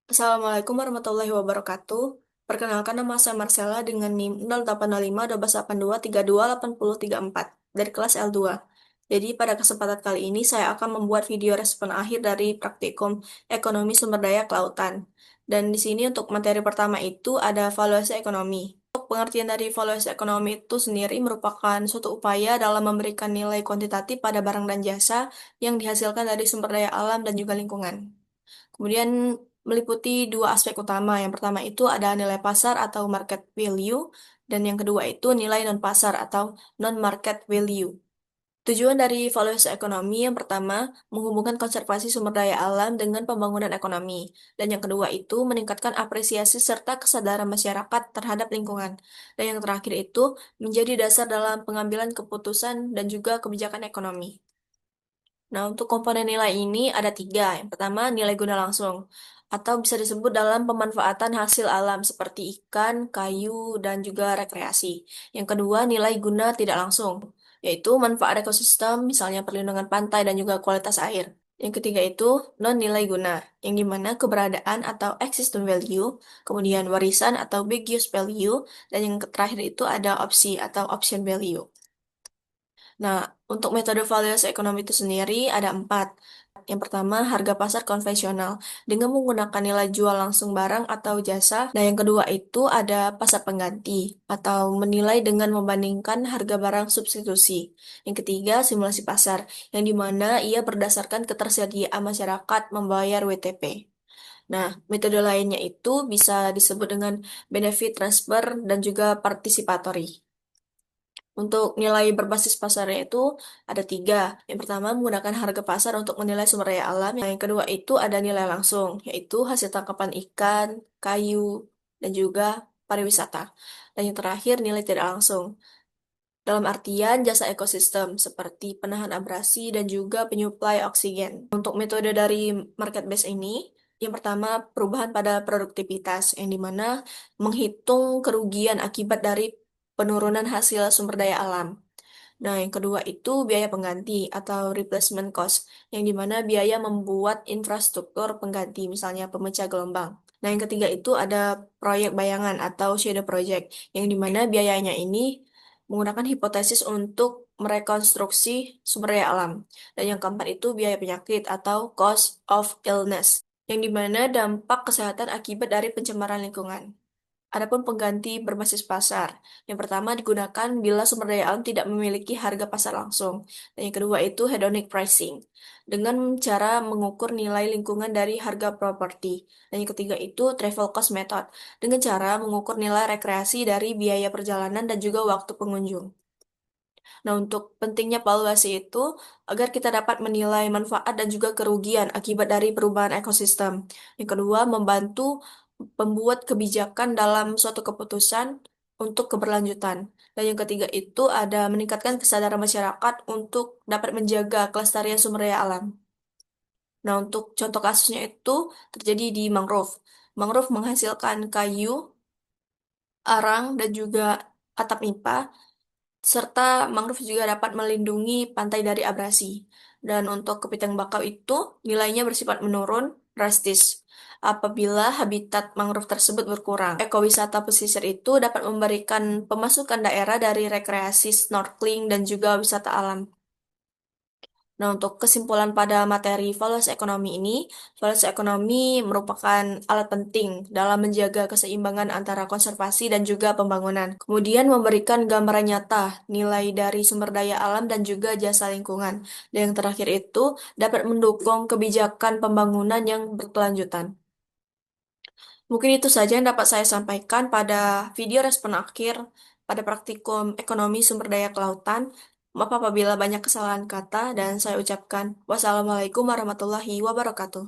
Assalamualaikum warahmatullahi wabarakatuh. Perkenalkan nama saya Marcella dengan NIM 0805-1282-32-8034 dari kelas L2. Jadi pada kesempatan kali ini saya akan membuat video respon akhir dari praktikum Ekonomi Sumber Daya Kelautan. Dan di sini untuk materi pertama itu ada valuasi ekonomi. Untuk pengertian dari valuasi ekonomi itu sendiri merupakan suatu upaya dalam memberikan nilai kuantitatif pada barang dan jasa yang dihasilkan dari sumber daya alam dan juga lingkungan. Kemudian meliputi dua aspek utama. Yang pertama itu ada nilai pasar atau market value, dan yang kedua itu nilai non-pasar atau non-market value. Tujuan dari valuasi ekonomi yang pertama menghubungkan konservasi sumber daya alam dengan pembangunan ekonomi, dan yang kedua itu meningkatkan apresiasi serta kesadaran masyarakat terhadap lingkungan. Dan yang terakhir itu menjadi dasar dalam pengambilan keputusan dan juga kebijakan ekonomi. Nah, untuk komponen nilai ini ada tiga. Yang pertama, nilai guna langsung, atau bisa disebut dalam pemanfaatan hasil alam seperti ikan, kayu, dan juga rekreasi. Yang kedua, nilai guna tidak langsung, yaitu manfaat ekosistem, misalnya perlindungan pantai dan juga kualitas air. Yang ketiga itu non-nilai guna, yang dimana keberadaan atau existing value, kemudian warisan atau big use value, dan yang terakhir itu ada opsi atau option value. Nah, untuk metode valuasi ekonomi itu sendiri ada empat. Yang pertama, harga pasar konvensional dengan menggunakan nilai jual langsung barang atau jasa. Nah, yang kedua itu ada pasar pengganti atau menilai dengan membandingkan harga barang substitusi. Yang ketiga, simulasi pasar, yang dimana ia berdasarkan ketersediaan masyarakat membayar WTP. Nah, metode lainnya itu bisa disebut dengan benefit transfer dan juga participatory. Untuk nilai berbasis pasarnya itu ada tiga. Yang pertama, menggunakan harga pasar untuk menilai sumber daya alam. Yang kedua itu ada nilai langsung, yaitu hasil tangkapan ikan, kayu, dan juga pariwisata. Dan yang terakhir, nilai tidak langsung. Dalam artian jasa ekosistem, seperti penahan abrasi dan juga penyuplai oksigen. Untuk metode dari market base ini, yang pertama, perubahan pada produktivitas, yang dimana menghitung kerugian akibat dari penurunan hasil sumber daya alam. Nah, yang kedua itu biaya pengganti atau replacement cost, yang dimana biaya membuat infrastruktur pengganti, misalnya pemecah gelombang. Nah, yang ketiga itu ada proyek bayangan atau shadow project, yang dimana biayanya ini menggunakan hipotesis untuk merekonstruksi sumber daya alam. Dan yang keempat itu biaya penyakit atau cost of illness, yang dimana dampak kesehatan akibat dari pencemaran lingkungan. Adapun pengganti berbasis pasar. Yang pertama digunakan bila sumber daya alam tidak memiliki harga pasar langsung. Dan yang kedua itu hedonic pricing. Dengan cara mengukur nilai lingkungan dari harga properti. Dan yang ketiga itu travel cost method. Dengan cara mengukur nilai rekreasi dari biaya perjalanan dan juga waktu pengunjung. Nah, untuk pentingnya valuasi itu agar kita dapat menilai manfaat dan juga kerugian akibat dari perubahan ekosistem. Yang kedua, membantu pembuat kebijakan dalam suatu keputusan untuk keberlanjutan. Dan yang ketiga itu ada meningkatkan kesadaran masyarakat untuk dapat menjaga kelestarian sumber daya alam. Nah, untuk contoh kasusnya itu terjadi di mangrove. Mangrove menghasilkan kayu, arang, dan juga atap nipah serta mangrove juga dapat melindungi pantai dari abrasi. Dan untuk kepiting bakau itu nilainya bersifat menurun drastis apabila habitat mangrove tersebut berkurang. Ekowisata pesisir itu dapat memberikan pemasukan daerah dari rekreasi, snorkeling, dan juga wisata alam. Nah, untuk kesimpulan pada materi valuasi ekonomi ini, valuasi ekonomi merupakan alat penting dalam menjaga keseimbangan antara konservasi dan juga pembangunan. Kemudian memberikan gambaran nyata nilai dari sumber daya alam dan juga jasa lingkungan. Dan yang terakhir itu dapat mendukung kebijakan pembangunan yang berkelanjutan. Mungkin itu saja yang dapat saya sampaikan pada video respon akhir pada praktikum ekonomi sumber daya kelautan. Maaf apabila banyak kesalahan kata dan saya ucapkan wassalamualaikum warahmatullahi wabarakatuh.